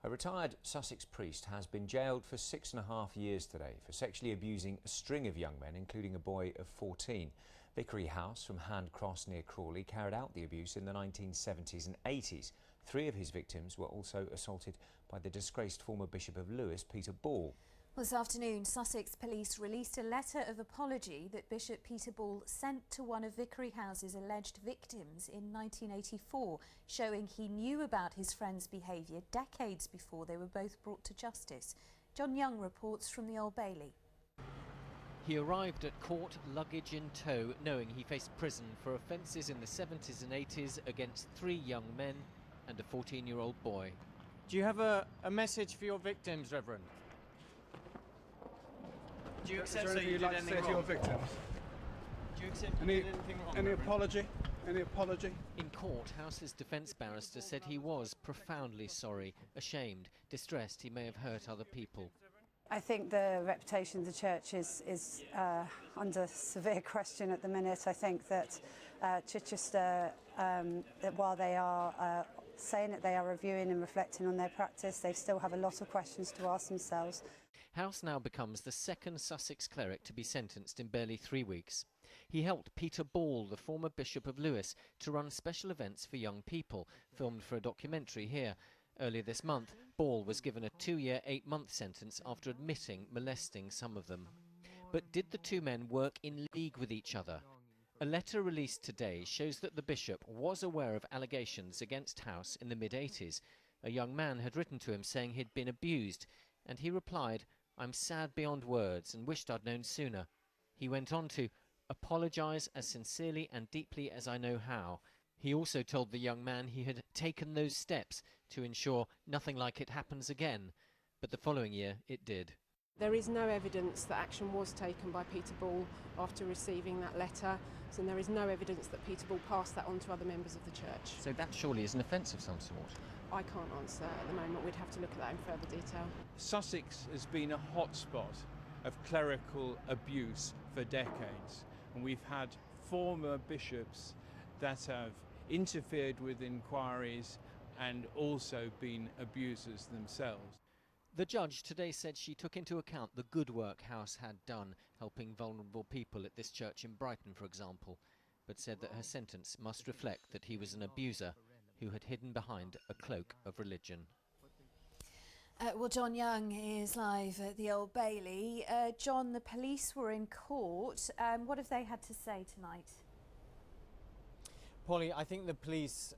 A retired Sussex priest has been jailed for 6.5 years today for sexually abusing a string of young men, including a boy of 14. Vickery House from Hand Cross near Crawley carried out the abuse in the 1970s and 80s. 3 of his victims were also assaulted by the disgraced former Bishop of Lewes, Peter Ball. This afternoon, Sussex police released a letter of apology that Bishop Peter Ball sent to one of Vickery House's alleged victims in 1984, showing he knew about his friend's behaviour decades before they were both brought to justice. John Young reports from the Old Bailey. He arrived at court, luggage in tow, knowing he faced prison for offences in the 70s and 80s against 3 young men and a 14-year-old boy. Do you have a message for your victims, Reverend? Do you accept that you did anything wrong? To your victims? Do you accept you did anything wrong? Any apology? Any apology? In court, House's defence barrister said he was profoundly sorry, ashamed, distressed he may have hurt other people. I think the reputation of the church is under severe question at the minute. I think that Chichester, that while they are saying that they are reviewing and reflecting on their practice, they still have a lot of questions to ask themselves. House now becomes the second Sussex cleric to be sentenced in barely 3 weeks. He helped Peter Ball, the former Bishop of Lewes, to run special events for young people, filmed for a documentary here. Earlier this month, Ball was given a 2-year, 8-month sentence after admitting molesting some of them. But did the 2 men work in league with each other? A letter released today shows that the bishop was aware of allegations against House in the mid-80s. A young man had written to him saying he'd been abused, and he replied, "I'm sad beyond words and wished I'd known sooner." He went on to apologise as sincerely and deeply as I know how. He also told the young man he had taken those steps to ensure nothing like it happens again, but the following year it did. There is no evidence that action was taken by Peter Ball after receiving that letter, and there is no evidence that Peter Ball passed that on to other members of the church. So that surely is an offence of some sort? I can't answer at the moment. We'd have to look at that in further detail. Sussex has been a hotspot of clerical abuse for decades, and we've had former bishops that have interfered with inquiries and also been abusers themselves. The judge today said she took into account the good work House had done, helping vulnerable people at this church in Brighton, for example, but said that her sentence must reflect that he was an abuser who had hidden behind a cloak of religion. Well, John Young is live at the Old Bailey. John, the police were in court. What have they had to say tonight? Polly, I think the police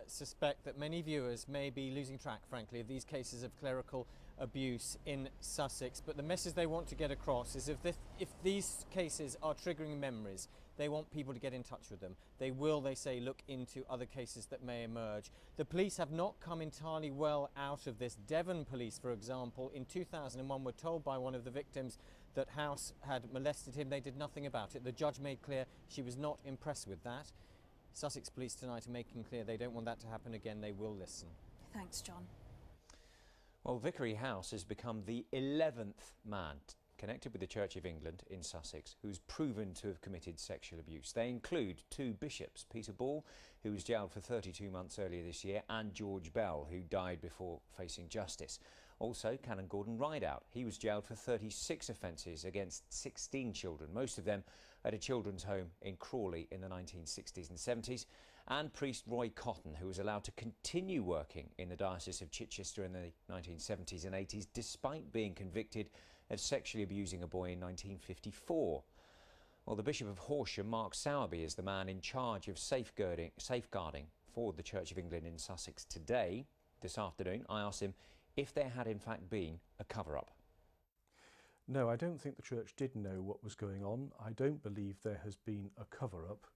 suspect that many viewers may be losing track, frankly, of these cases of clerical abuse in Sussex. But the message they want to get across is if these cases are triggering memories, they want people to get in touch with them. They will, they say, look into other cases that may emerge. The police have not come entirely well out of this. Devon police, for example, in 2001 were told by one of the victims that House had molested him. They did nothing about it. The judge made clear she was not impressed with that. Sussex police tonight are making clear they don't want that to happen again. They will listen. Thanks, John. Well, Vickery House has become the 11th man connected with the Church of England in Sussex who's proven to have committed sexual abuse. They include 2 bishops, Peter Ball, who was jailed for 32 months earlier this year, and George Bell, who died before facing justice. Also, Canon Gordon Rideout. He was jailed for 36 offences against 16 children, most of them at a children's home in Crawley in the 1960s and 70s. And priest Roy Cotton, who was allowed to continue working in the Diocese of Chichester in the 1970s and 80s, despite being convicted of sexually abusing a boy in 1954. Well, the Bishop of Horsham, Mark Sowerby, is the man in charge of safeguarding for the Church of England in Sussex today. This afternoon, I asked him if there had in fact been a cover-up. No, I don't think the church did know what was going on. I don't believe there has been a cover-up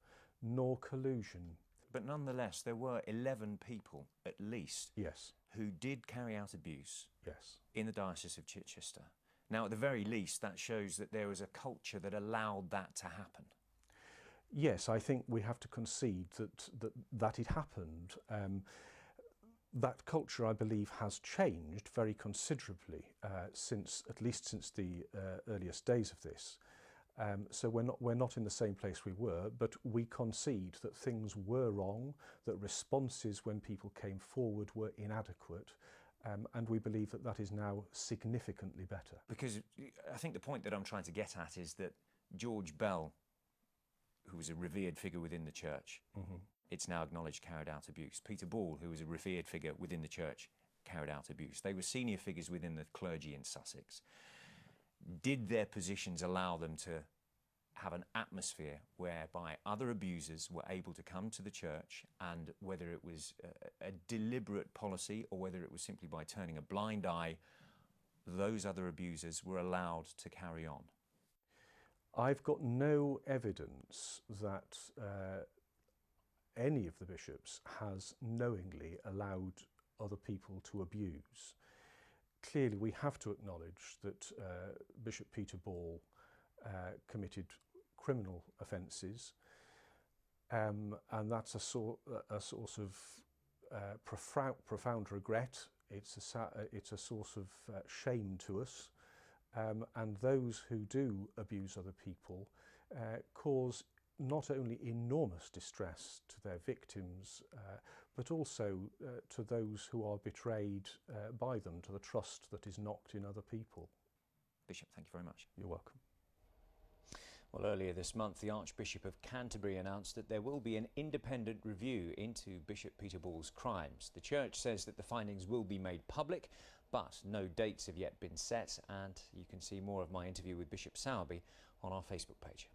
nor collusion. But nonetheless, there were 11 people, at least, Yes. who did carry out abuse Yes. in the Diocese of Chichester. Now, at the very least, that shows that there was a culture that allowed that to happen. Yes, I think we have to concede that it happened. That culture, I believe, has changed very considerably at least since the earliest days of this. So we're not in the same place we were, but we concede that things were wrong, that responses when people came forward were inadequate, and we believe that that is now significantly better. Because I think the point that I'm trying to get at is that George Bell, who was a revered figure within the church, it's now acknowledged carried out abuse. Peter Ball, who was a revered figure within the church, carried out abuse. They were senior figures within the clergy in Sussex. Did their positions allow them to have an atmosphere whereby other abusers were able to come to the church, and whether it was a deliberate policy or whether it was simply by turning a blind eye, those other abusers were allowed to carry on? I've got no evidence that any of the bishops has knowingly allowed other people to abuse. Clearly, we have to acknowledge that Bishop Peter Ball committed criminal offences, and that's a source of profound regret. It's a source of shame to us, and those who do abuse other people cause not only enormous distress to their victims, but also to those who are betrayed by them, to the trust that is knocked in other people. Bishop, thank you very much. You're welcome. Well, earlier this month, the Archbishop of Canterbury announced that there will be an independent review into Bishop Peter Ball's crimes. The Church says that the findings will be made public, but no dates have yet been set, and you can see more of my interview with Bishop Sowerby on our Facebook page.